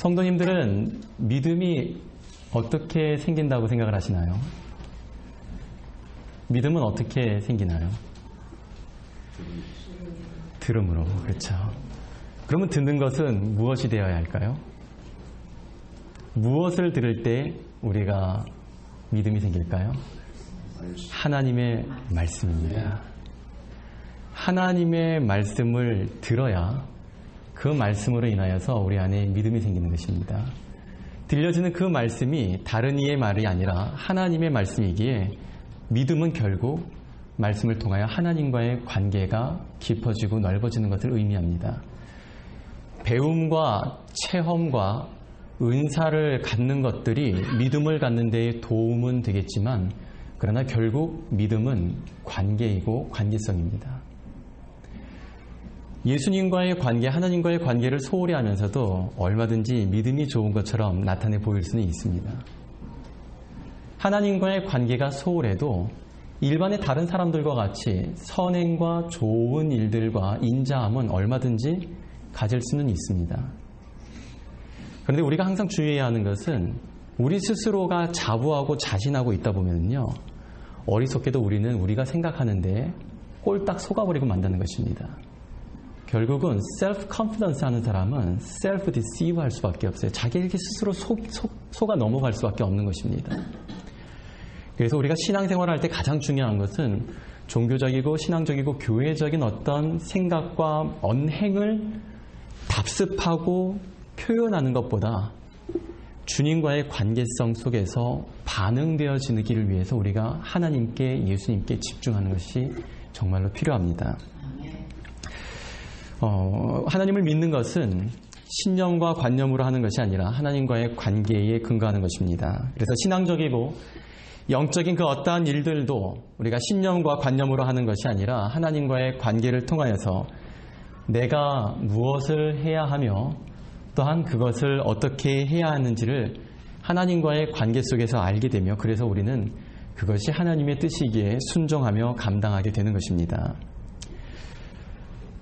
성도님들은 믿음이 어떻게 생긴다고 생각을 하시나요? 믿음은 어떻게 생기나요? 들음으로. 그렇죠. 그러면 듣는 것은 무엇이 되어야 할까요? 무엇을 들을 때 우리가 믿음이 생길까요? 하나님의 말씀입니다. 하나님의 말씀을 들어야 그 말씀으로 인하여서 우리 안에 믿음이 생기는 것입니다. 들려지는 그 말씀이 다른 이의 말이 아니라 하나님의 말씀이기에 믿음은 결국 말씀을 통하여 하나님과의 관계가 깊어지고 넓어지는 것을 의미합니다. 배움과 체험과 은사를 갖는 것들이 믿음을 갖는 데에 도움은 되겠지만 그러나 결국 믿음은 관계이고 관계성입니다. 예수님과의 관계, 하나님과의 관계를 소홀히 하면서도 얼마든지 믿음이 좋은 것처럼 나타내 보일 수는 있습니다. 하나님과의 관계가 소홀해도 일반의 다른 사람들과 같이 선행과 좋은 일들과 인자함은 얼마든지 가질 수는 있습니다. 그런데 우리가 항상 주의해야 하는 것은 우리 스스로가 자부하고 자신하고 있다 보면요, 어리석게도 우리는 우리가 생각하는데 꼴딱 속아버리고 만다는 것입니다. 결국은 셀프 컨피던스 하는 사람은 셀프 디시브 할 수밖에 없어요. 자기에게 스스로 속아 넘어갈 수밖에 없는 것입니다. 그래서 우리가 신앙생활을 할 때 가장 중요한 것은 종교적이고 신앙적이고 교회적인 어떤 생각과 언행을 답습하고 표현하는 것보다 주님과의 관계성 속에서 반응되어지기를 위해서 우리가 하나님께, 예수님께 집중하는 것이 정말로 필요합니다. 하나님을 믿는 것은 신념과 관념으로 하는 것이 아니라 하나님과의 관계에 근거하는 것입니다. 그래서 신앙적이고 영적인 그 어떠한 일들도 우리가 신념과 관념으로 하는 것이 아니라 하나님과의 관계를 통하여서 내가 무엇을 해야 하며 또한 그것을 어떻게 해야 하는지를 하나님과의 관계 속에서 알게 되며 그래서 우리는 그것이 하나님의 뜻이기에 순종하며 감당하게 되는 것입니다.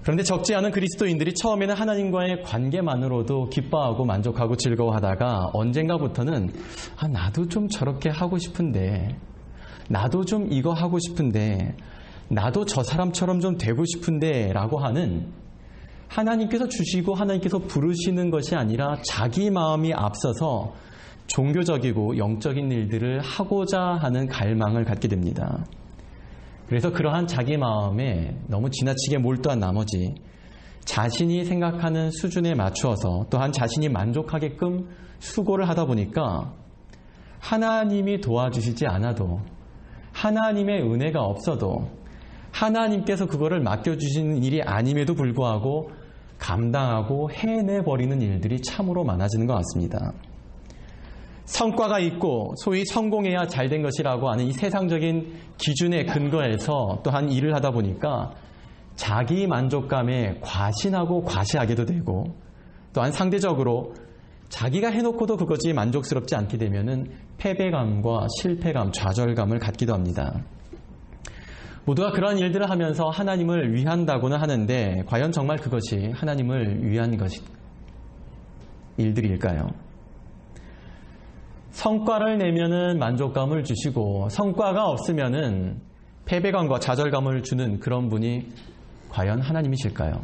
그런데 적지 않은 그리스도인들이 처음에는 하나님과의 관계만으로도 기뻐하고 만족하고 즐거워하다가 언젠가부터는 나도 좀 저렇게 하고 싶은데, 나도 좀 이거 하고 싶은데, 나도 저 사람처럼 좀 되고 싶은데 라고 하는, 하나님께서 주시고 하나님께서 부르시는 것이 아니라 자기 마음이 앞서서 종교적이고 영적인 일들을 하고자 하는 갈망을 갖게 됩니다. 그래서 그러한 자기 마음에 너무 지나치게 몰두한 나머지 자신이 생각하는 수준에 맞추어서 또한 자신이 만족하게끔 수고를 하다 보니까 하나님이 도와주시지 않아도, 하나님의 은혜가 없어도, 하나님께서 그거를 맡겨주시는 일이 아님에도 불구하고 감당하고 해내버리는 일들이 참으로 많아지는 것 같습니다. 성과가 있고 소위 성공해야 잘된 것이라고 하는 이 세상적인 기준에 근거해서 또한 일을 하다 보니까 자기 만족감에 과신하고 과시하게도 되고, 또한 상대적으로 자기가 해놓고도 그것이 만족스럽지 않게 되면은 패배감과 실패감, 좌절감을 갖기도 합니다. 모두가 그러한 일들을 하면서 하나님을 위한다고는 하는데 과연 정말 그것이 하나님을 위한 일들일까요? 성과를 내면은 만족감을 주시고 성과가 없으면은 패배감과 좌절감을 주는 그런 분이 과연 하나님이실까요?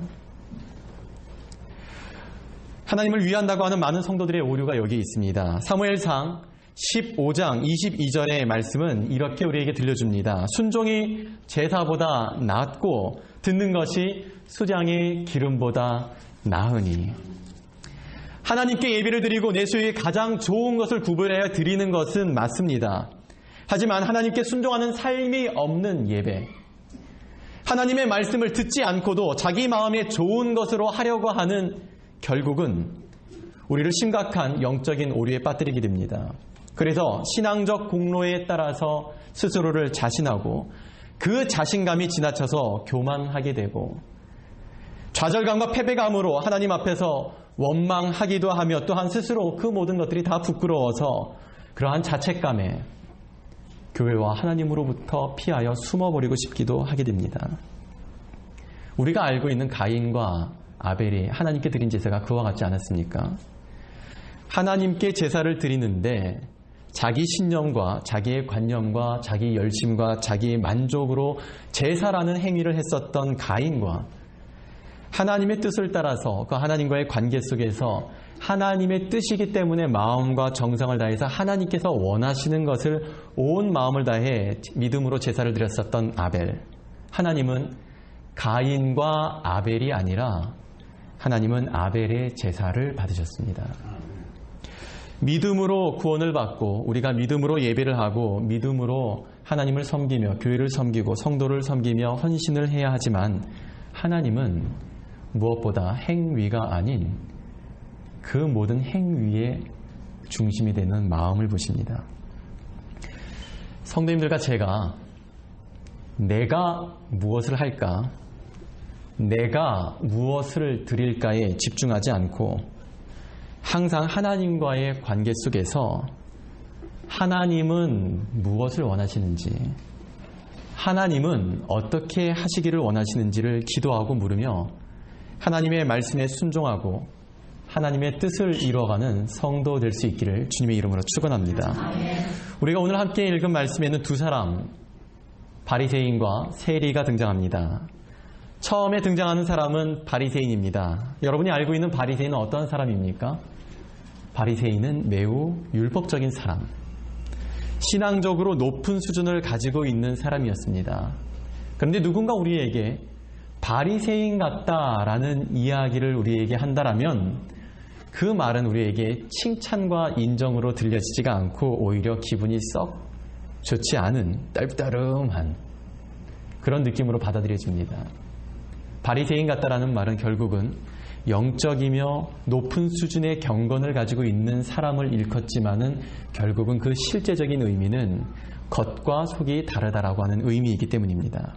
하나님을 위한다고 하는 많은 성도들의 오류가 여기 있습니다. 사무엘상 15장 22절의 말씀은 이렇게 우리에게 들려줍니다. 순종이 제사보다 낫고 듣는 것이 수장의 기름보다 나으니. 하나님께 예배를 드리고 내 수에 가장 좋은 것을 구별하여 드리는 것은 맞습니다. 하지만 하나님께 순종하는 삶이 없는 예배, 하나님의 말씀을 듣지 않고도 자기 마음에 좋은 것으로 하려고 하는 결국은 우리를 심각한 영적인 오류에 빠뜨리게 됩니다. 그래서 신앙적 공로에 따라서 스스로를 자신하고 그 자신감이 지나쳐서 교만하게 되고 좌절감과 패배감으로 하나님 앞에서 원망하기도 하며 또한 스스로 그 모든 것들이 다 부끄러워서 그러한 자책감에 교회와 하나님으로부터 피하여 숨어버리고 싶기도 하게 됩니다. 우리가 알고 있는 가인과 아벨이 하나님께 드린 제사가 그와 같지 않았습니까? 하나님께 제사를 드리는데 자기 신념과 자기의 관념과 자기 열심과 자기의 만족으로 제사라는 행위를 했었던 가인과 하나님의 뜻을 따라서 그 하나님과의 관계 속에서 하나님의 뜻이기 때문에 마음과 정성을 다해서 하나님께서 원하시는 것을 온 마음을 다해 믿음으로 제사를 드렸었던 아벨. 하나님은 가인과 아벨이 아니라 하나님은 아벨의 제사를 받으셨습니다. 믿음으로 구원을 받고 우리가 믿음으로 예배를 하고 믿음으로 하나님을 섬기며 교회를 섬기고 성도를 섬기며 헌신을 해야 하지만 하나님은 무엇보다 행위가 아닌 그 모든 행위의 중심이 되는 마음을 보십니다. 성도님들과 제가 내가 무엇을 할까, 내가 무엇을 드릴까에 집중하지 않고 항상 하나님과의 관계 속에서 하나님은 무엇을 원하시는지, 하나님은 어떻게 하시기를 원하시는지를 기도하고 물으며 하나님의 말씀에 순종하고 하나님의 뜻을 이루어가는 성도 될 수 있기를 주님의 이름으로 축원합니다. 우리가 오늘 함께 읽은 말씀에는 두 사람, 바리새인과 세리가 등장합니다. 처음에 등장하는 사람은 바리새인입니다. 여러분이 알고 있는 바리새인은 어떤 사람입니까? 바리새인은 매우 율법적인 사람, 신앙적으로 높은 수준을 가지고 있는 사람이었습니다. 그런데 누군가 우리에게 바리새인 같다라는 이야기를 우리에게 한다라면 그 말은 우리에게 칭찬과 인정으로 들려지지가 않고 오히려 기분이 썩 좋지 않은 떨떠름한 그런 느낌으로 받아들여집니다. 바리새인 같다라는 말은 결국은 영적이며 높은 수준의 경건을 가지고 있는 사람을 일컫지만은 결국은 그 실제적인 의미는 겉과 속이 다르다라고 하는 의미이기 때문입니다.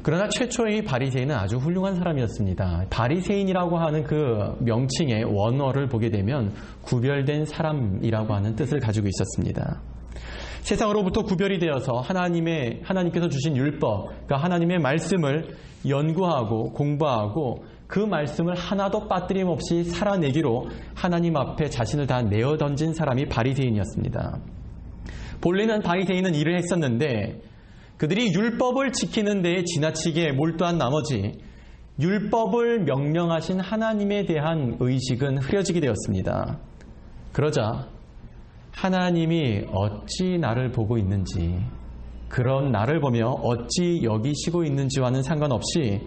그러나 최초의 바리새인은 아주 훌륭한 사람이었습니다. 바리새인이라고 하는 그 명칭의 원어를 보게 되면 구별된 사람이라고 하는 뜻을 가지고 있었습니다. 세상으로부터 구별이 되어서 하나님께서 주신 율법, 그러니까 하나님의 말씀을 연구하고 공부하고 그 말씀을 하나도 빠뜨림 없이 살아내기로 하나님 앞에 자신을 다 내어 던진 사람이 바리새인이었습니다. 본래는 바리새인은 일을 했었는데 그들이 율법을 지키는 데에 지나치게 몰두한 나머지 율법을 명령하신 하나님에 대한 의식은 흐려지게 되었습니다. 그러자 하나님이 어찌 나를 보고 있는지, 그런 나를 보며 어찌 여기시고 있는지와는 상관없이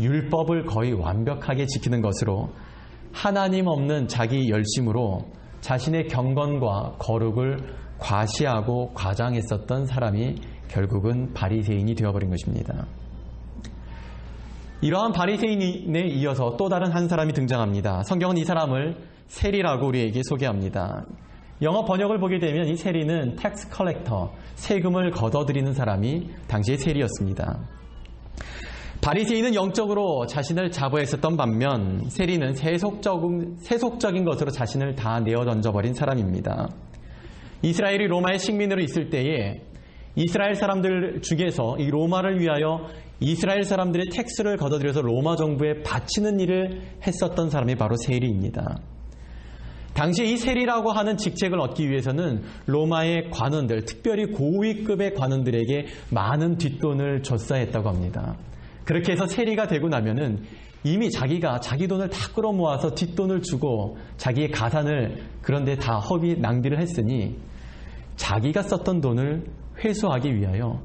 율법을 거의 완벽하게 지키는 것으로 하나님 없는 자기 열심으로 자신의 경건과 거룩을 과시하고 과장했었던 사람이 결국은 바리새인이 되어버린 것입니다. 이러한 바리새인에 이어서 또 다른 한 사람이 등장합니다. 성경은 이 사람을 세리라고 우리에게 소개합니다. 영어 번역을 보게 되면 이 세리는 텍스 컬렉터, 세금을 걷어들이는 사람이 당시의 세리였습니다. 바리새인은 영적으로 자신을 자부했었던 반면 세리는 세속적인 것으로 자신을 다 내어 던져버린 사람입니다. 이스라엘이 로마의 식민으로 있을 때에 이스라엘 사람들 중에서 이 로마를 위하여 이스라엘 사람들의 텍스를 걷어들여서 로마 정부에 바치는 일을 했었던 사람이 바로 세리입니다. 당시 이 세리라고 하는 직책을 얻기 위해서는 로마의 관원들, 특별히 고위급의 관원들에게 많은 뒷돈을 줬어야 했다고 합니다. 그렇게 해서 세리가 되고 나면은 이미 자기가 자기 돈을 다 끌어모아서 뒷돈을 주고 자기의 가산을 그런데 다 낭비를 했으니 자기가 썼던 돈을 회수하기 위하여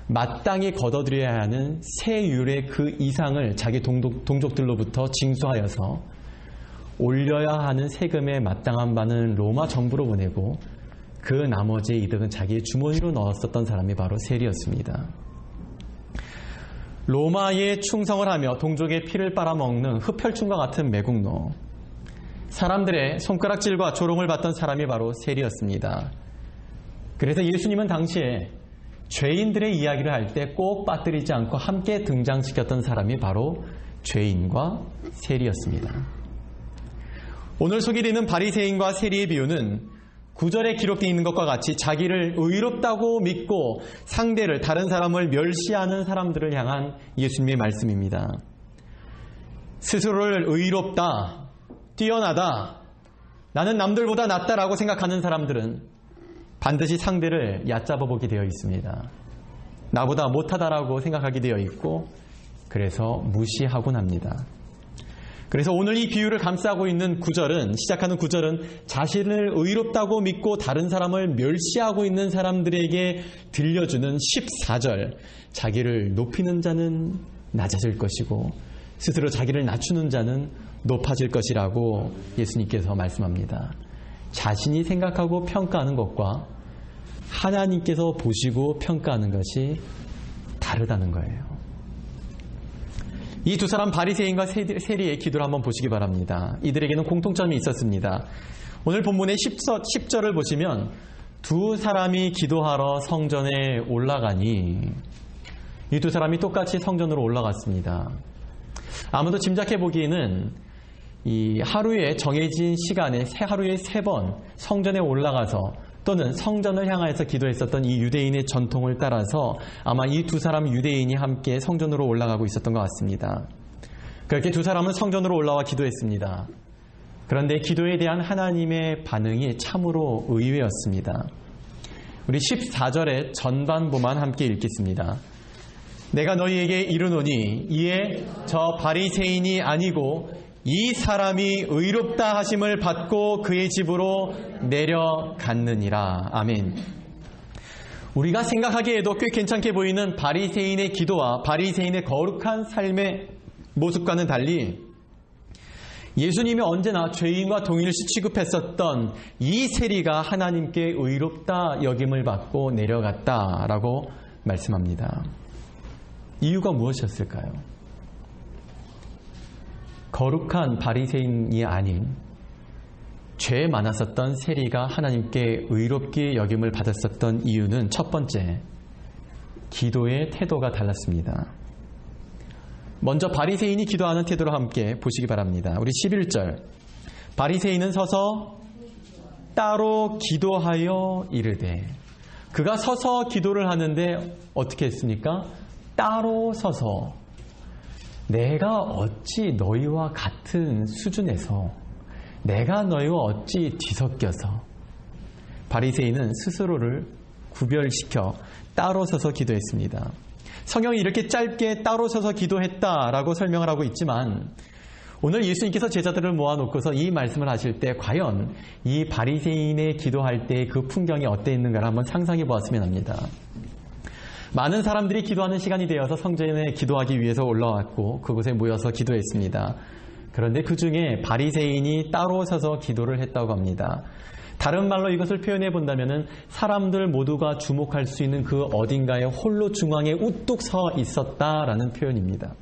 마땅히 걷어들여야 하는 세율의 그 이상을 자기 동족들로부터 징수하여서 올려야 하는 세금의 마땅한 바는 로마 정부로 보내고 그 나머지의 이득은 자기의 주머니로 넣었었던 사람이 바로 세리였습니다. 로마에 충성을 하며 동족의 피를 빨아먹는 흡혈충과 같은 매국노, 사람들의 손가락질과 조롱을 받던 사람이 바로 세리였습니다. 그래서 예수님은 당시에 죄인들의 이야기를 할 때 꼭 빠뜨리지 않고 함께 등장시켰던 사람이 바로 죄인과 세리였습니다. 오늘 소개되는 바리새인과 세리의 비유는 9절에 기록되어 있는 것과 같이 자기를 의롭다고 믿고 상대를, 다른 사람을 멸시하는 사람들을 향한 예수님의 말씀입니다. 스스로를 의롭다, 뛰어나다, 나는 남들보다 낫다라고 생각하는 사람들은 반드시 상대를 얕잡아 보게 되어 있습니다. 나보다 못하다라고 생각하게 되어 있고 그래서 무시하곤 합니다. 그래서 오늘 이 비유를 감싸고 있는 구절은, 시작하는 구절은 자신을 의롭다고 믿고 다른 사람을 멸시하고 있는 사람들에게 들려주는 14절, 자기를 높이는 자는 낮아질 것이고 스스로 자기를 낮추는 자는 높아질 것이라고 예수님께서 말씀합니다. 자신이 생각하고 평가하는 것과 하나님께서 보시고 평가하는 것이 다르다는 거예요. 이 두 사람 바리새인과 세리의 기도를 한번 보시기 바랍니다. 이들에게는 공통점이 있었습니다. 오늘 본문의 10절을 보시면 두 사람이 기도하러 성전에 올라가니 이 두 사람이 똑같이 성전으로 올라갔습니다. 아무도 짐작해 보기에는 이 하루에 정해진 시간에 하루에 3번 성전에 올라가서 또는 성전을 향하여서 기도했었던 이 유대인의 전통을 따라서 아마 이 두 사람 유대인이 함께 성전으로 올라가고 있었던 것 같습니다. 그렇게 두 사람은 성전으로 올라와 기도했습니다. 그런데 기도에 대한 하나님의 반응이 참으로 의외였습니다. 우리 14절의 전반부만 함께 읽겠습니다. 내가 너희에게 이르노니 이에 저 바리새인이 아니고 이 사람이 의롭다 하심을 받고 그의 집으로 내려갔느니라. 아멘. 우리가 생각하기에도 꽤 괜찮게 보이는 바리새인의 기도와 바리새인의 거룩한 삶의 모습과는 달리 예수님이 언제나 죄인과 동일시 취급했었던 이 세리가 하나님께 의롭다 여김을 받고 내려갔다라고 말씀합니다. 이유가 무엇이었을까요? 거룩한 바리새인이 아닌 죄 많았었던 세리가 하나님께 의롭게 여김을 받았었던 이유는 첫 번째, 기도의 태도가 달랐습니다. 먼저 바리새인이 기도하는 태도를 함께 보시기 바랍니다. 우리 11절, 바리새인은 서서 따로 기도하여 이르되, 그가 서서 기도를 하는데 어떻게 했습니까? 따로 서서, 내가 어찌 너희와 같은 수준에서, 내가 너희와 어찌 뒤섞여서. 바리새인은 스스로를 구별시켜 따로 서서 기도했습니다. 성경이 이렇게 짧게 따로 서서 기도했다라고 설명을 하고 있지만 오늘 예수님께서 제자들을 모아놓고서 이 말씀을 하실 때 과연 이 바리새인의 기도할 때 그 풍경이 어땠는가를 한번 상상해 보았으면 합니다. 많은 사람들이 기도하는 시간이 되어서 성전에 기도하기 위해서 올라왔고 그곳에 모여서 기도했습니다. 그런데 그 중에 바리새인이 따로 서서 기도를 했다고 합니다. 다른 말로 이것을 표현해 본다면 사람들 모두가 주목할 수 있는 그 어딘가에 홀로 중앙에 우뚝 서 있었다라는 표현입니다.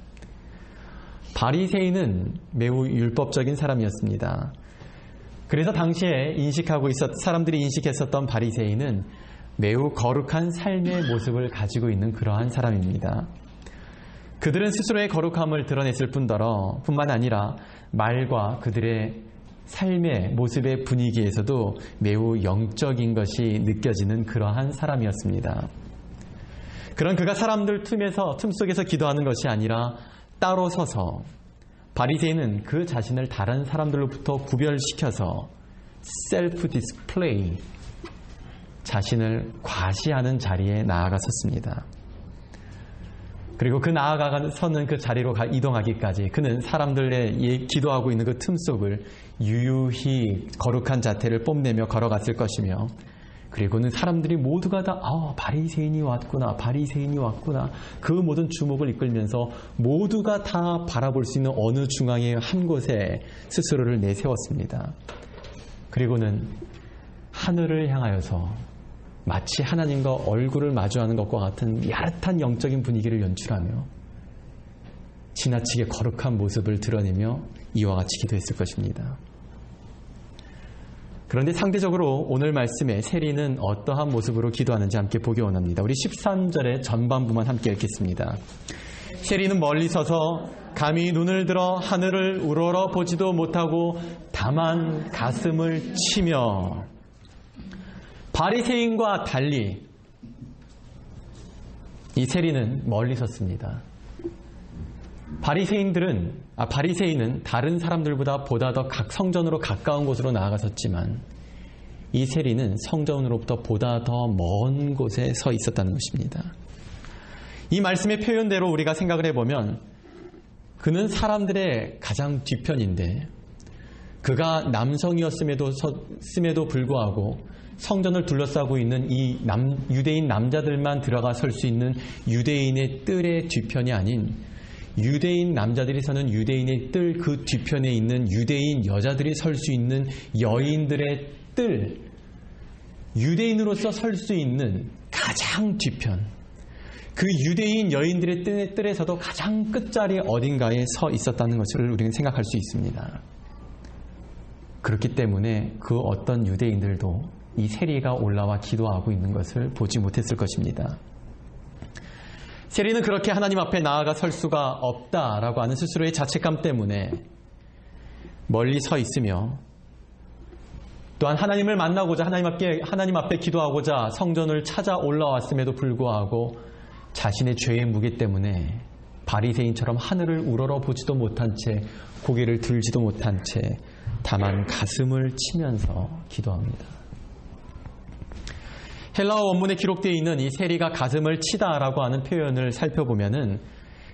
바리새인은 매우 율법적인 사람이었습니다. 그래서 당시에 사람들이 인식했었던 바리새인은 매우 거룩한 삶의 모습을 가지고 있는 그러한 사람입니다. 그들은 스스로의 거룩함을 드러냈을 뿐만 아니라 말과 그들의 삶의 모습의 분위기에서도 매우 영적인 것이 느껴지는 그러한 사람이었습니다. 그런 그가 사람들 틈 속에서 기도하는 것이 아니라 따로 서서 바리새인은 그 자신을 다른 사람들로부터 구별시켜서 셀프 디스플레이, 자신을 과시하는 자리에 나아갔었습니다. 그리고 그 나아가서는 그 자리로 이동하기까지 그는 사람들의 기도하고 있는 그 틈 속을 유유히 거룩한 자태를 뽐내며 걸어갔을 것이며, 그리고는 사람들이 모두가 다 바리새인이 왔구나, 바리새인이 왔구나, 그 모든 주목을 이끌면서 모두가 다 바라볼 수 있는 어느 중앙의 한 곳에 스스로를 내세웠습니다. 그리고는 하늘을 향하여서 마치 하나님과 얼굴을 마주하는 것과 같은 야릇한 영적인 분위기를 연출하며 지나치게 거룩한 모습을 드러내며 이와 같이 기도했을 것입니다. 그런데 상대적으로 오늘 말씀에 세리는 어떠한 모습으로 기도하는지 함께 보기 원합니다. 우리 13절의 전반부만 함께 읽겠습니다. 세리는 멀리 서서 감히 눈을 들어 하늘을 우러러 보지도 못하고 다만 가슴을 치며. 바리새인과 달리 이 세리는 멀리 섰습니다. 바리새인은 다른 사람들보다 보다 더 성전으로 가까운 곳으로 나아갔었지만 이 세리는 성전으로부터 보다 더 먼 곳에 서 있었다는 것입니다. 이 말씀의 표현대로 우리가 생각을 해보면 그는 사람들의 가장 뒤편인데 그가 남성이었음에도 불구하고 성전을 둘러싸고 있는 이 유대인 남자들만 들어가 설 수 있는 유대인의 뜰의 뒤편이 아닌 유대인 남자들이 서는 유대인의 뜰 그 뒤편에 있는 유대인 여자들이 설 수 있는 여인들의 뜰, 유대인으로서 설 수 있는 가장 뒤편, 그 유대인 여인들의 뜰에서도 가장 끝자리 어딘가에 서 있었다는 것을 우리는 생각할 수 있습니다. 그렇기 때문에 그 어떤 유대인들도 이 세리가 올라와 기도하고 있는 것을 보지 못했을 것입니다. 세리는 그렇게 하나님 앞에 나아가 설 수가 없다라고 하는 스스로의 자책감 때문에 멀리 서 있으며 또한 하나님을 만나고자 하나님 앞에 기도하고자 성전을 찾아 올라왔음에도 불구하고 자신의 죄의 무게 때문에 바리새인처럼 하늘을 우러러 보지도 못한 채 고개를 들지도 못한 채 다만 가슴을 치면서 기도합니다. 헬라어 원문에 기록되어 있는 이 세리가 가슴을 치다라고 하는 표현을 살펴보면은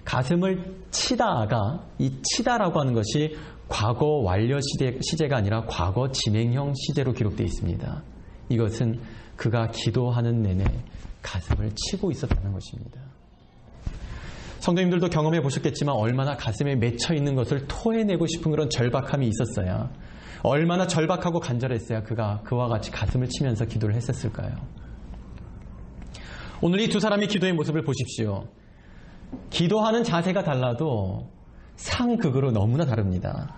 가슴을 치다가 이 치다라고 하는 것이 과거 완료 시제가 아니라 과거 진행형 시제로 기록되어 있습니다. 이것은 그가 기도하는 내내 가슴을 치고 있었다는 것입니다. 성도님들도 경험해 보셨겠지만 얼마나 가슴에 맺혀 있는 것을 토해내고 싶은 그런 절박함이 있었어야, 얼마나 절박하고 간절했어야 그가 그와 같이 가슴을 치면서 기도를 했었을까요? 오늘 이 두 사람의 기도의 모습을 보십시오. 기도하는 자세가 달라도 상극으로 너무나 다릅니다.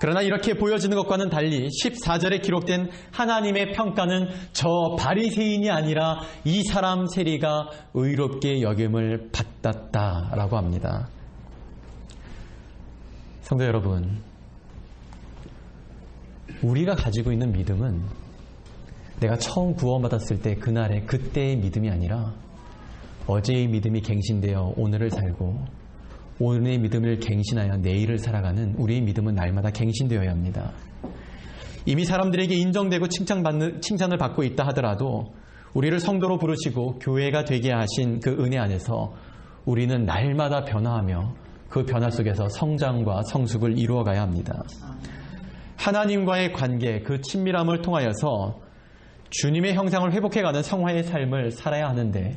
그러나 이렇게 보여지는 것과는 달리 14절에 기록된 하나님의 평가는 저 바리새인이 아니라 이 사람 세리가 의롭게 여김을 받았다라고 합니다. 성도 여러분, 우리가 가지고 있는 믿음은 내가 처음 구원받았을 때 그때의 믿음이 아니라 어제의 믿음이 갱신되어 오늘을 살고 오늘의 믿음을 갱신하여 내일을 살아가는 우리의 믿음은 날마다 갱신되어야 합니다. 이미 사람들에게 인정되고 칭찬을 받고 있다 하더라도 우리를 성도로 부르시고 교회가 되게 하신 그 은혜 안에서 우리는 날마다 변화하며 그 변화 속에서 성장과 성숙을 이루어가야 합니다. 하나님과의 관계, 그 친밀함을 통하여서 주님의 형상을 회복해가는 성화의 삶을 살아야 하는데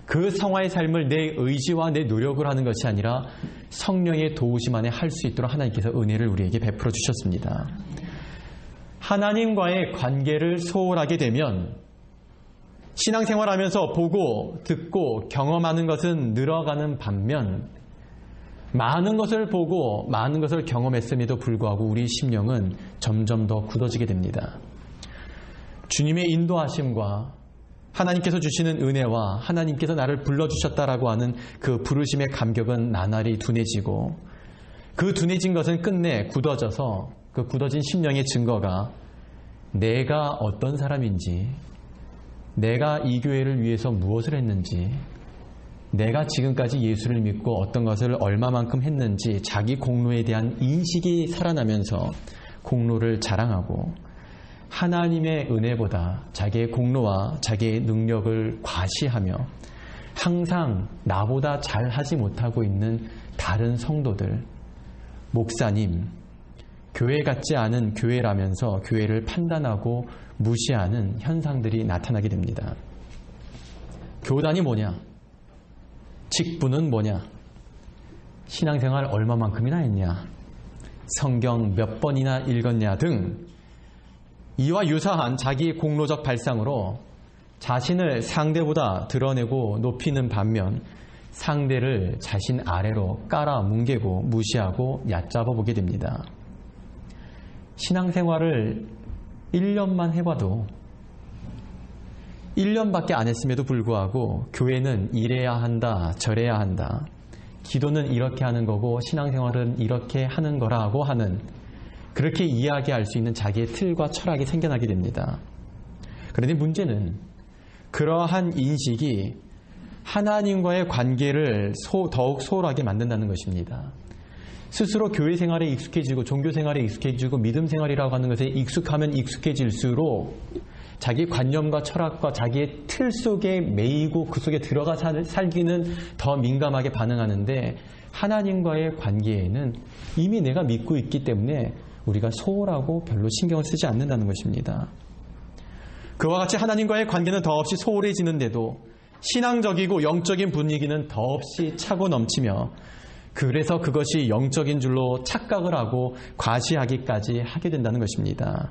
그 성화의 삶을 내 의지와 내 노력을 하는 것이 아니라 성령의 도우심 안에 할 수 있도록 하나님께서 은혜를 우리에게 베풀어 주셨습니다. 하나님과의 관계를 소홀하게 되면 신앙생활하면서 보고 듣고 경험하는 것은 늘어가는 반면 많은 것을 보고 많은 것을 경험했음에도 불구하고 우리 심령은 점점 더 굳어지게 됩니다. 주님의 인도하심과 하나님께서 주시는 은혜와 하나님께서 나를 불러주셨다라고 하는 그 부르심의 감격은 나날이 둔해지고 그 둔해진 것은 끝내 굳어져서 그 굳어진 심령의 증거가 내가 어떤 사람인지, 내가 이 교회를 위해서 무엇을 했는지, 내가 지금까지 예수를 믿고 어떤 것을 얼마만큼 했는지 자기 공로에 대한 인식이 살아나면서 공로를 자랑하고 하나님의 은혜보다 자기의 공로와 자기의 능력을 과시하며 항상 나보다 잘하지 못하고 있는 다른 성도들, 목사님, 교회 같지 않은 교회라면서 교회를 판단하고 무시하는 현상들이 나타나게 됩니다. 교단이 뭐냐? 직분은 뭐냐? 신앙생활 얼마만큼이나 했냐? 성경 몇 번이나 읽었냐 등 이와 유사한 자기 공로적 발상으로 자신을 상대보다 드러내고 높이는 반면 상대를 자신 아래로 깔아 뭉개고 무시하고 얕잡아 보게 됩니다. 신앙생활을 1년만 해봐도 1년밖에 안 했음에도 불구하고 교회는 이래야 한다, 저래야 한다, 기도는 이렇게 하는 거고 신앙생활은 이렇게 하는 거라고 하는 그렇게 이야기할 수 있는 자기의 틀과 철학이 생겨나게 됩니다. 그런데 문제는 그러한 인식이 하나님과의 관계를 더욱 소홀하게 만든다는 것입니다. 스스로 교회 생활에 익숙해지고 종교 생활에 익숙해지고 믿음 생활이라고 하는 것에 익숙하면 익숙해질수록 자기 관념과 철학과 자기의 틀 속에 매이고 그 속에 들어가 살기는 더 민감하게 반응하는데, 하나님과의 관계에는 이미 내가 믿고 있기 때문에 우리가 소홀하고 별로 신경을 쓰지 않는다는 것입니다. 그와 같이 하나님과의 관계는 더없이 소홀해지는데도 신앙적이고 영적인 분위기는 더없이 차고 넘치며, 그래서 그것이 영적인 줄로 착각을 하고 과시하기까지 하게 된다는 것입니다.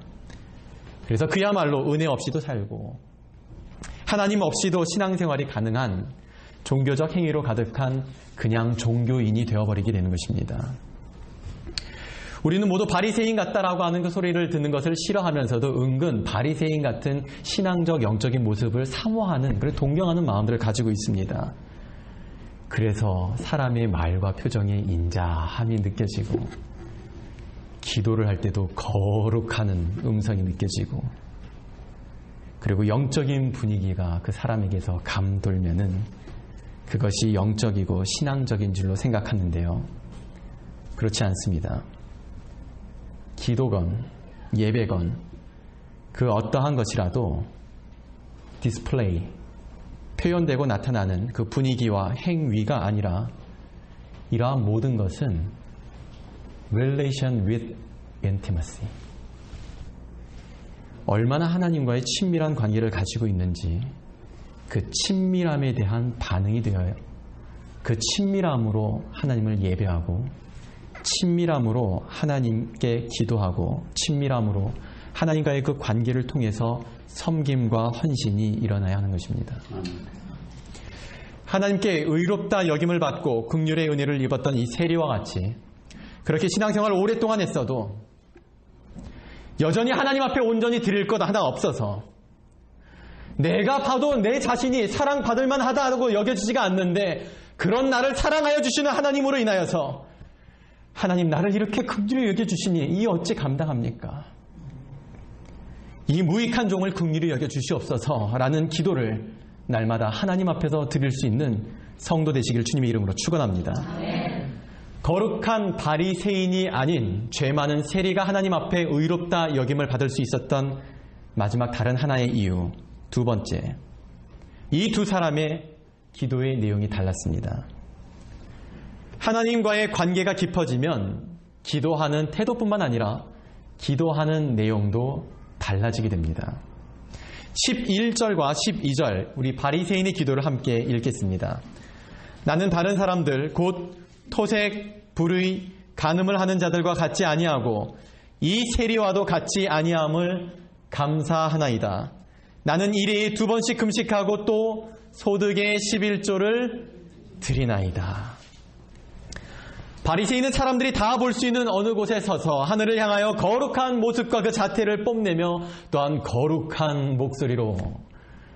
그래서 그야말로 은혜 없이도 살고 하나님 없이도 신앙생활이 가능한 종교적 행위로 가득한 그냥 종교인이 되어버리게 되는 것입니다. 우리는 모두 바리새인 같다라고 하는 그 소리를 듣는 것을 싫어하면서도 은근 바리새인 같은 신앙적 영적인 모습을 사모하는, 그리고 동경하는 마음들을 가지고 있습니다. 그래서 사람의 말과 표정에 인자함이 느껴지고 기도를 할 때도 거룩하는 음성이 느껴지고, 그리고 영적인 분위기가 그 사람에게서 감돌면은 그것이 영적이고 신앙적인 줄로 생각하는데요. 그렇지 않습니다. 기도건 예배건 그 어떠한 것이라도 디스플레이, 표현되고 나타나는 그 분위기와 행위가 아니라 이러한 모든 것은 relation with intimacy, 얼마나 하나님과의 친밀한 관계를 가지고 있는지 그 친밀함에 대한 반응이 되어요. 그 친밀함으로 하나님을 예배하고, 친밀함으로 하나님께 기도하고, 친밀함으로 하나님과의 그 관계를 통해서 섬김과 헌신이 일어나야 하는 것입니다. 하나님께 의롭다 여김을 받고 긍휼의 은혜를 입었던 이 세리와 같이 그렇게 신앙생활을 오랫동안 했어도 여전히 하나님 앞에 온전히 드릴 것 하나 없어서, 내가 봐도 내 자신이 사랑받을 만하다고 여겨지지가 않는데 그런 나를 사랑하여 주시는 하나님으로 인하여서 하나님 나를 이렇게 긍휼히 여겨주시니 이 어찌 감당합니까? 이 무익한 종을 긍휼히 여겨주시옵소서라는 기도를 날마다 하나님 앞에서 드릴 수 있는 성도 되시길 주님의 이름으로 축원합니다. 거룩한 바리새인이 아닌 죄 많은 세리가 하나님 앞에 의롭다 여김을 받을 수 있었던 마지막 다른 하나의 이유, 두 번째, 이 두 사람의 기도의 내용이 달랐습니다. 하나님과의 관계가 깊어지면 기도하는 태도뿐만 아니라 기도하는 내용도 달라지게 됩니다. 11절과 12절 우리 바리새인의 기도를 함께 읽겠습니다. 나는 다른 사람들 곧 토색, 불의, 간음을 하는 자들과 같지 아니하고 이 세리와도 같지 아니함을 감사하나이다. 나는 일회에 2번씩 금식하고 또 소득의 11조를 드리나이다. 바리새인은 사람들이 다 볼 수 있는 어느 곳에 서서 하늘을 향하여 거룩한 모습과 그 자태를 뽐내며 또한 거룩한 목소리로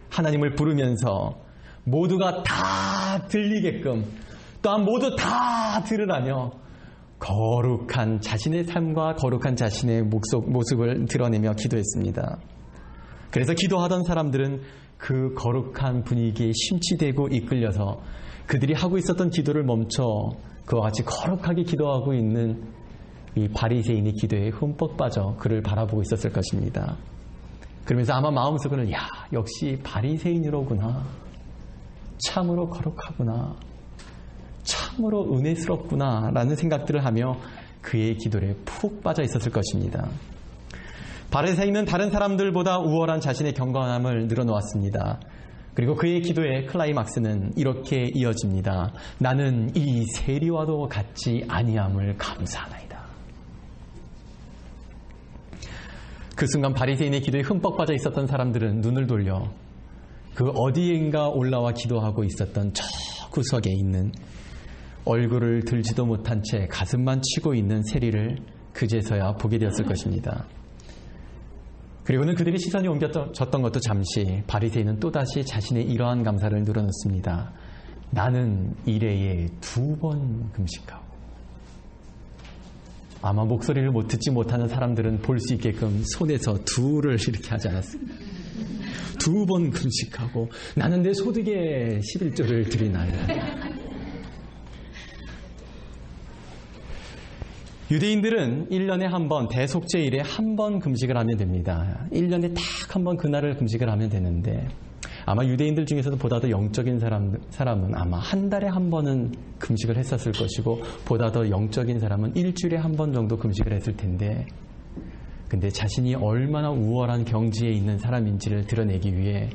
하나님을 부르면서 모두가 다 들리게끔, 또한 모두 다 들으라며 거룩한 자신의 삶과 거룩한 자신의 모습을 드러내며 기도했습니다. 그래서 기도하던 사람들은 그 거룩한 분위기에 심취되고 이끌려서 그들이 하고 있었던 기도를 멈춰 그와 같이 거룩하게 기도하고 있는 이 바리새인의 기도에 흠뻑 빠져 그를 바라보고 있었을 것입니다. 그러면서 아마 마음속으로는 야, 역시 바리새인이로구나, 참으로 거룩하구나, 참으로 은혜스럽구나 라는 생각들을 하며 그의 기도에 푹 빠져 있었을 것입니다. 바리새인은 다른 사람들보다 우월한 자신의 경건함을 늘어놓았습니다. 그리고 그의 기도의 클라이막스는 이렇게 이어집니다. 나는 이 세리와도 같지 아니함을 감사하나이다. 그 순간 바리새인의 기도에 흠뻑 빠져 있었던 사람들은 눈을 돌려 그 어디엔가 올라와 기도하고 있었던 저 구석에 있는 얼굴을 들지도 못한 채 가슴만 치고 있는 세리를 그제서야 보게 되었을 것입니다. 그리고는 그들의 시선이 옮겨졌던 것도 잠시 바리새인은 또다시 자신의 이러한 감사를 늘어놓습니다. 나는 일회에 2번 금식하고. 아마 목소리를 못 듣지 못하는 사람들은 볼 수 있게끔 손에서 둘을 이렇게 하지 않았습니다. 2번 금식하고 나는 내 소득의 11조를 드리나요? 유대인들은 1년에 한 번, 대속죄일에 한 번 금식을 하면 됩니다. 1년에 딱 한 번 그날을 금식을 하면 되는데 아마 유대인들 중에서도 보다 더 영적인 사람은 아마 한 달에 한 번은 금식을 했었을 것이고 보다 더 영적인 사람은 일주일에 한 번 정도 금식을 했을 텐데 근데 자신이 얼마나 우월한 경지에 있는 사람인지를 드러내기 위해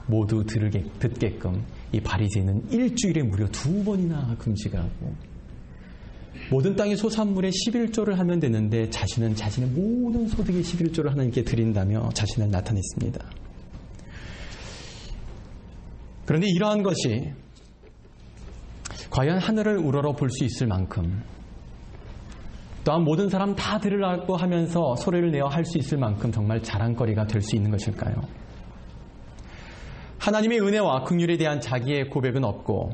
모두 듣게끔 이 바리새인은 일주일에 무려 2번이나 금식을 하고 모든 땅의 소산물의 11조를 하면 되는데 자신은 자신의 모든 소득의 11조를 하나님께 드린다며 자신을 나타냈습니다. 그런데 이러한 것이 과연 하늘을 우러러 볼 수 있을 만큼 또한 모든 사람 다 들으라고 하면서 소리를 내어 할 수 있을 만큼 정말 자랑거리가 될 수 있는 것일까요? 하나님의 은혜와 긍휼에 대한 자기의 고백은 없고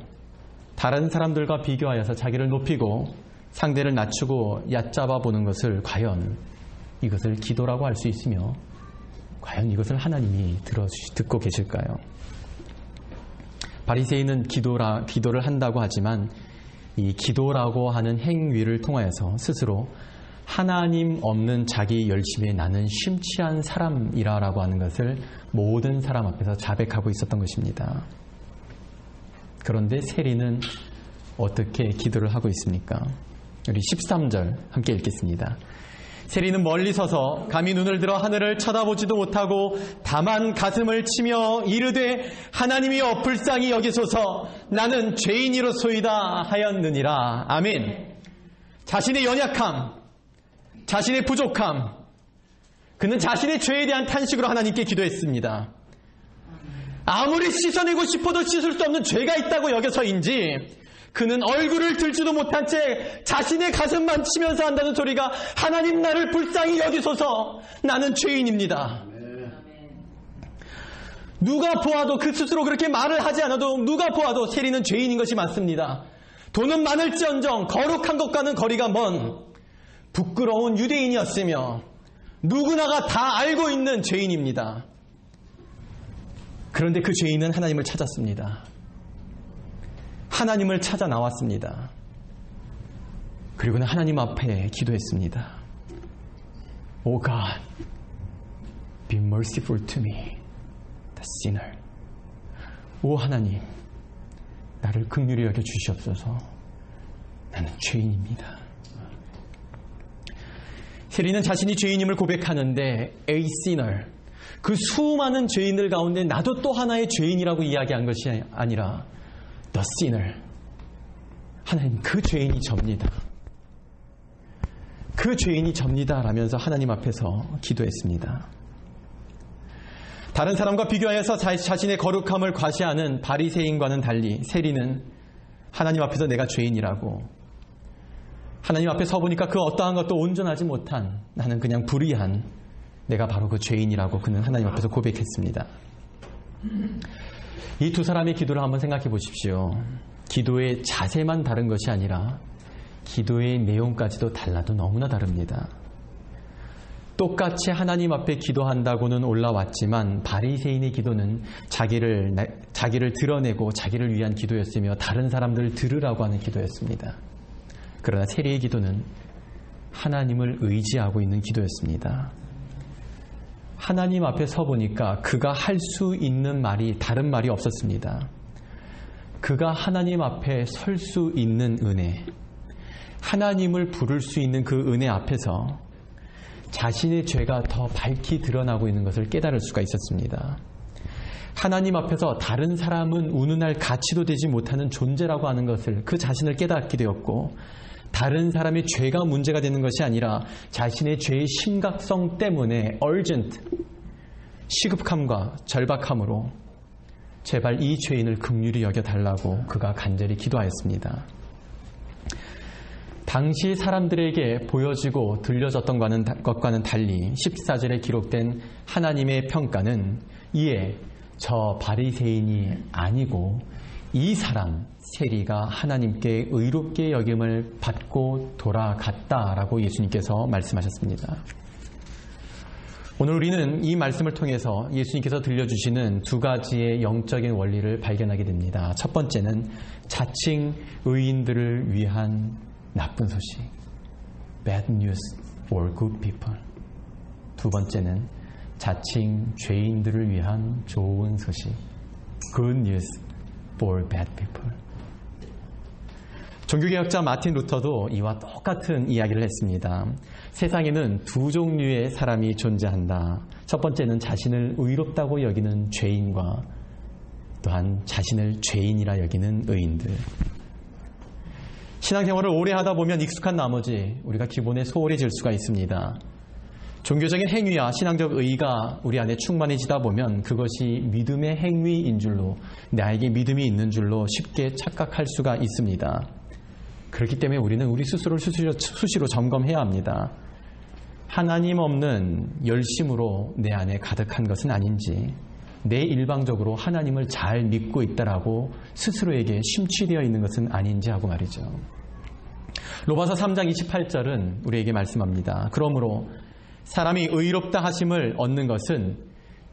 다른 사람들과 비교하여서 자기를 높이고 상대를 낮추고 얕잡아 보는 것을 과연 이것을 기도라고 할 수 있으며 과연 이것을 하나님이 듣고 계실까요? 바리새인은 기도를 한다고 하지만 이 기도라고 하는 행위를 통하여서 스스로 하나님 없는 자기 열심에 나는 심취한 사람이라고 하는 것을 모든 사람 앞에서 자백하고 있었던 것입니다. 그런데 세리는 어떻게 기도를 하고 있습니까? 우리 13절 함께 읽겠습니다. 세리는 멀리 서서 감히 눈을 들어 하늘을 쳐다보지도 못하고 다만 가슴을 치며 이르되 하나님이여 불쌍히 여기소서 나는 죄인이로소이다 하였느니라. 아멘. 자신의 연약함, 자신의 부족함, 그는 자신의 죄에 대한 탄식으로 하나님께 기도했습니다. 아무리 씻어내고 싶어도 씻을 수 없는 죄가 있다고 여겨서인지 그는 얼굴을 들지도 못한 채 자신의 가슴만 치면서 한다는 소리가 하나님 나를 불쌍히 여기소서 나는 죄인입니다. 누가 보아도 그 스스로 그렇게 말을 하지 않아도 누가 보아도 세리는 죄인인 것이 맞습니다. 돈은 많을지언정 거룩한 것과는 거리가 먼 부끄러운 유대인이었으며 누구나가 다 알고 있는 죄인입니다. 그런데 그 죄인은 하나님을 찾았습니다. 하나님을 찾아 나왔습니다. 그리고는 하나님 앞에 기도했습니다. O God, be merciful to me, the sinner. 오 하나님, 나를 긍휼히 여겨 주시옵소서. 나는 죄인입니다. 세리는 자신이 죄인임을 고백하는데 a sinner, 그 수많은 죄인들 가운데 나도 또 하나의 죄인이라고 이야기한 것이 아니라 The sinner, 하나님 그 죄인이 접니다. 그 죄인이 접니다 라면서 하나님 앞에서 기도했습니다. 다른 사람과 비교하여서 자신의 거룩함을 과시하는 바리새인과는 달리 세리는 하나님 앞에서 내가 죄인이라고, 하나님 앞에 서보니까 그 어떠한 것도 온전하지 못한 나는 그냥 불의한 내가 바로 그 죄인이라고 그는 하나님 앞에서 고백했습니다. 이 두 사람의 기도를 한번 생각해 보십시오. 기도의 자세만 다른 것이 아니라 기도의 내용까지도 달라도 너무나 다릅니다. 똑같이 하나님 앞에 기도한다고는 올라왔지만 바리새인의 기도는 자기를 드러내고 자기를 위한 기도였으며 다른 사람들을 들으라고 하는 기도였습니다. 그러나 세리의 기도는 하나님을 의지하고 있는 기도였습니다. 하나님 앞에 서보니까 그가 할 수 있는 말이 다른 말이 없었습니다. 그가 하나님 앞에 설 수 있는 은혜, 하나님을 부를 수 있는 그 은혜 앞에서 자신의 죄가 더 밝히 드러나고 있는 것을 깨달을 수가 있었습니다. 하나님 앞에서 다른 사람은 운운할 가치도 되지 못하는 존재라고 하는 것을 그 자신을 깨닫게 되었고, 다른 사람의 죄가 문제가 되는 것이 아니라 자신의 죄의 심각성 때문에 urgent, 시급함과 절박함으로 제발 이 죄인을 긍휼히 여겨달라고 그가 간절히 기도하였습니다. 당시 사람들에게 보여지고 들려졌던 것과는 달리 14절에 기록된 하나님의 평가는 이에 저 바리새인이 아니고 이 사람 세리가 하나님께 의롭게 여김을 받고 돌아갔다라고 예수님께서 말씀하셨습니다. 오늘 우리는 이 말씀을 통해서 예수님께서 들려주시는 두 가지의 영적인 원리를 발견하게 됩니다. 첫 번째는 자칭 의인들을 위한 나쁜 소식, bad news for good people. 두 번째는 자칭 죄인들을 위한 좋은 소식, good news for bad people. 종교개혁자 마틴 루터도 이와 똑같은 이야기를 했습니다. 세상에는 두 종류의 사람이 존재한다. 첫 번째는 자신을 의롭다고 여기는 죄인과 또한 자신을 죄인이라 여기는 의인들. 신앙생활을 오래 하다 보면 익숙한 나머지 우리가 기본에 소홀해질 수가 있습니다. 종교적인 행위와 신앙적 의의가 우리 안에 충만해지다 보면 그것이 믿음의 행위인 줄로, 나에게 믿음이 있는 줄로 쉽게 착각할 수가 있습니다. 그렇기 때문에 우리는 우리 스스로를 수시로 점검해야 합니다. 하나님 없는 열심으로 내 안에 가득한 것은 아닌지, 내 일방적으로 하나님을 잘 믿고 있다라고 스스로에게 심취되어 있는 것은 아닌지 하고 말이죠. 로마서 3장 28절은 우리에게 말씀합니다. 그러므로 사람이 의롭다 하심을 얻는 것은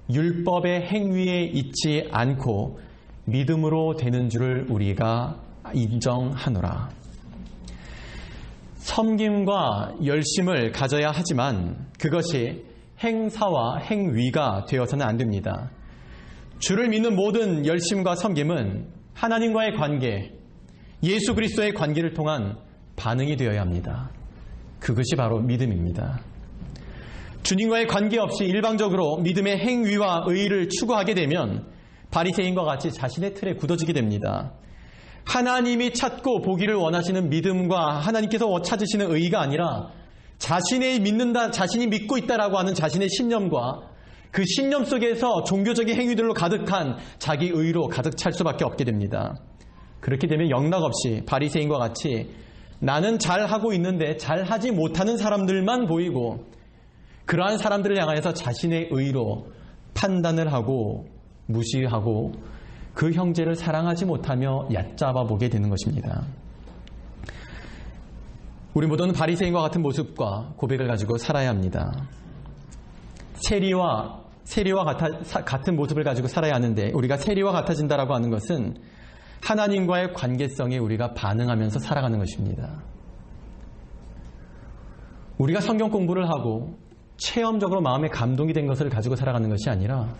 율법의 행위에 있지 않고 믿음으로 되는 줄을 우리가 인정하노라. 섬김과 열심을 가져야 하지만 그것이 행사와 행위가 되어서는 안 됩니다. 주를 믿는 모든 열심과 섬김은 하나님과의 관계, 예수 그리스도의 관계를 통한 반응이 되어야 합니다. 그것이 바로 믿음입니다. 주님과의 관계없이 일방적으로 믿음의 행위와 의의를 추구하게 되면 바리새인과 같이 자신의 틀에 굳어지게 됩니다. 하나님이 찾고 보기를 원하시는 믿음과 하나님께서 찾으시는 의의가 아니라 자신이 믿는다, 자신이 믿고 있다라고 하는 자신의 신념과 그 신념 속에서 종교적인 행위들로 가득한 자기 의로 가득 찰 수밖에 없게 됩니다. 그렇게 되면 영락없이 바리새인과 같이 나는 잘하고 있는데 잘하지 못하는 사람들만 보이고 그러한 사람들을 향하여서 자신의 의로 판단을 하고 무시하고 그 형제를 사랑하지 못하며 얕잡아 보게 되는 것입니다. 우리 모두는 바리새인과 같은 모습과 고백을 가지고 살아야 합니다. 세리와 같은 모습을 가지고 살아야 하는데 우리가 세리와 같아진다라고 하는 것은 하나님과의 관계성에 우리가 반응하면서 살아가는 것입니다. 우리가 성경 공부를 하고 체험적으로 마음에 감동이 된 것을 가지고 살아가는 것이 아니라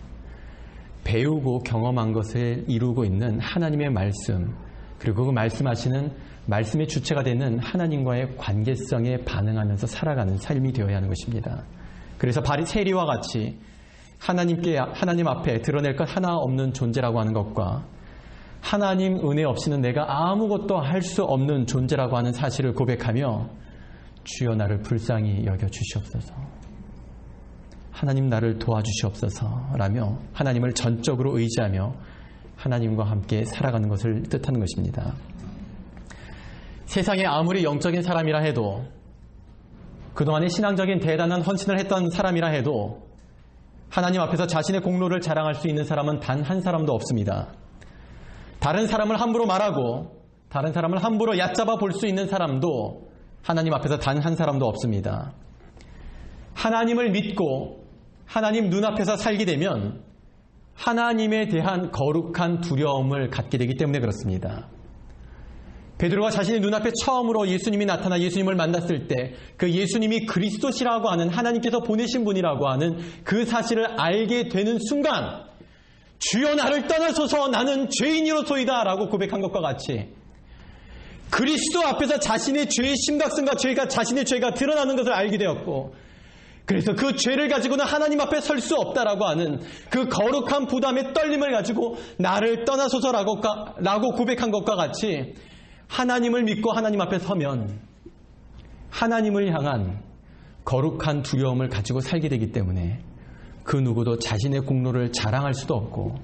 배우고 경험한 것을 이루고 있는 하나님의 말씀, 그리고 그 말씀하시는 말씀의 주체가 되는 하나님과의 관계성에 반응하면서 살아가는 삶이 되어야 하는 것입니다. 그래서 세리와 같이 하나님 앞에 드러낼 것 하나 없는 존재라고 하는 것과 하나님 은혜 없이는 내가 아무것도 할 수 없는 존재라고 하는 사실을 고백하며 주여 나를 불쌍히 여겨 주시옵소서, 하나님 나를 도와주시옵소서 라며 하나님을 전적으로 의지하며 하나님과 함께 살아가는 것을 뜻하는 것입니다. 세상에 아무리 영적인 사람이라 해도, 그동안에 신앙적인 대단한 헌신을 했던 사람이라 해도 하나님 앞에서 자신의 공로를 자랑할 수 있는 사람은 단 한 사람도 없습니다. 다른 사람을 함부로 말하고 다른 사람을 함부로 얕잡아 볼 수 있는 사람도 하나님 앞에서 단 한 사람도 없습니다. 하나님을 믿고 하나님 눈앞에서 살게 되면 하나님에 대한 거룩한 두려움을 갖게 되기 때문에 그렇습니다. 베드로가 자신의 눈앞에 처음으로 예수님이 나타나 예수님을 만났을 때 그 예수님이 그리스도시라고 하는, 하나님께서 보내신 분이라고 하는 그 사실을 알게 되는 순간 주여 나를 떠나소서 나는 죄인이로소이다 라고 고백한 것과 같이 그리스도 앞에서 자신의 죄의 심각성과 자신의 죄가 드러나는 것을 알게 되었고, 그래서 그 죄를 가지고는 하나님 앞에 설 수 없다라고 하는 그 거룩한 부담의 떨림을 가지고 나를 떠나소서라고 고백한 것과 같이 하나님을 믿고 하나님 앞에 서면 하나님을 향한 거룩한 두려움을 가지고 살게 되기 때문에 그 누구도 자신의 공로를 자랑할 수도 없고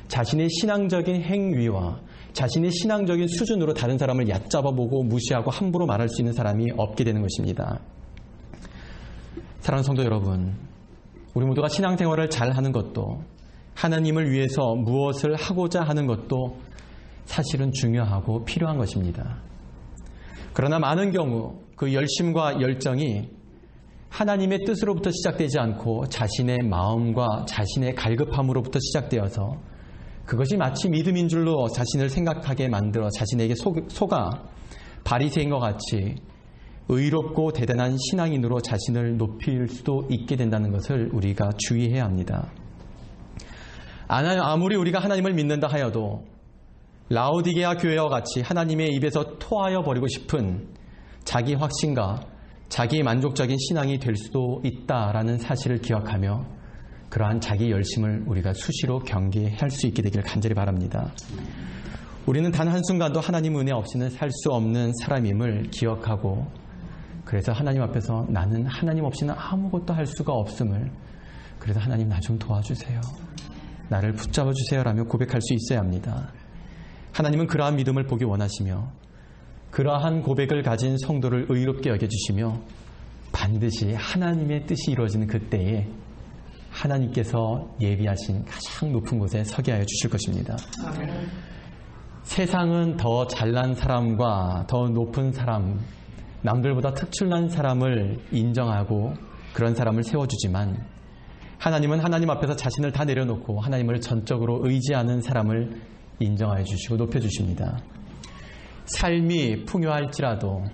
자신의 신앙적인 행위와 자신의 신앙적인 수준으로 다른 사람을 얕잡아보고 무시하고 함부로 말할 수 있는 사람이 없게 되는 것입니다. 사랑하는 성도 여러분, 우리 모두가 신앙생활을 잘하는 것도 하나님을 위해서 무엇을 하고자 하는 것도 사실은 중요하고 필요한 것입니다. 그러나 많은 경우 그 열심과 열정이 하나님의 뜻으로부터 시작되지 않고 자신의 마음과 자신의 갈급함으로부터 시작되어서 그것이 마치 믿음인 줄로 자신을 생각하게 만들어 자신에게 속아 바리새인 것 같이 의롭고 대단한 신앙인으로 자신을 높일 수도 있게 된다는 것을 우리가 주의해야 합니다. 아무리 우리가 하나님을 믿는다 하여도 라오디게아 교회와 같이 하나님의 입에서 토하여 버리고 싶은 자기 확신과 자기 만족적인 신앙이 될 수도 있다라는 사실을 기억하며 그러한 자기 열심을 우리가 수시로 경계할 수 있게 되기를 간절히 바랍니다. 우리는 단 한순간도 하나님 은혜 없이는 살 수 없는 사람임을 기억하고 그래서 하나님 앞에서 나는 하나님 없이는 아무것도 할 수가 없음을 그래서 하나님 나 좀 도와주세요. 나를 붙잡아 주세요라며 고백할 수 있어야 합니다. 하나님은 그러한 믿음을 보기 원하시며 그러한 고백을 가진 성도를 의롭게 여겨주시며 반드시 하나님의 뜻이 이루어지는 그때에 하나님께서 예비하신 가장 높은 곳에 서게 하여 주실 것입니다. 세상은 더 잘난 사람과 더 높은 사람, 남들보다 특출난 사람을 인정하고 그런 사람을 세워주지만 하나님은 하나님 앞에서 자신을 다 내려놓고 하나님을 전적으로 의지하는 사람을 인정하여 주시고 높여주십니다. 삶이 풍요할지라도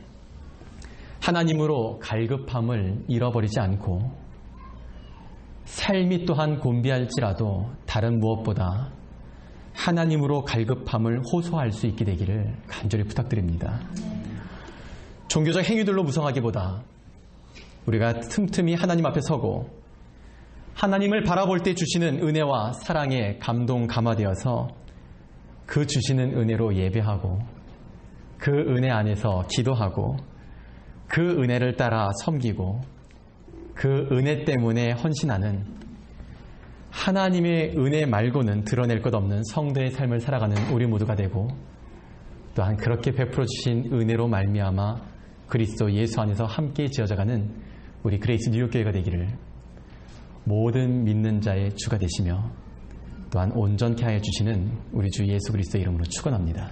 하나님으로 갈급함을 잃어버리지 않고 삶이 또한 곤비할지라도 다른 무엇보다 하나님으로 갈급함을 호소할 수 있게 되기를 간절히 부탁드립니다. 종교적 행위들로 무성하기보다 우리가 틈틈이 하나님 앞에 서고 하나님을 바라볼 때 주시는 은혜와 사랑에 감동감화되어서 그 주시는 은혜로 예배하고 그 은혜 안에서 기도하고 그 은혜를 따라 섬기고 그 은혜 때문에 헌신하는 하나님의 은혜 말고는 드러낼 것 없는 성도의 삶을 살아가는 우리 모두가 되고 또한 그렇게 베풀어 주신 은혜로 말미암아 그리스도 예수 안에서 함께 지어져가는 우리 그레이스 뉴욕교회가 되기를 모든 믿는 자의 주가 되시며 또한 온전케 하여 주시는 우리 주 예수 그리스도의 이름으로 축원합니다.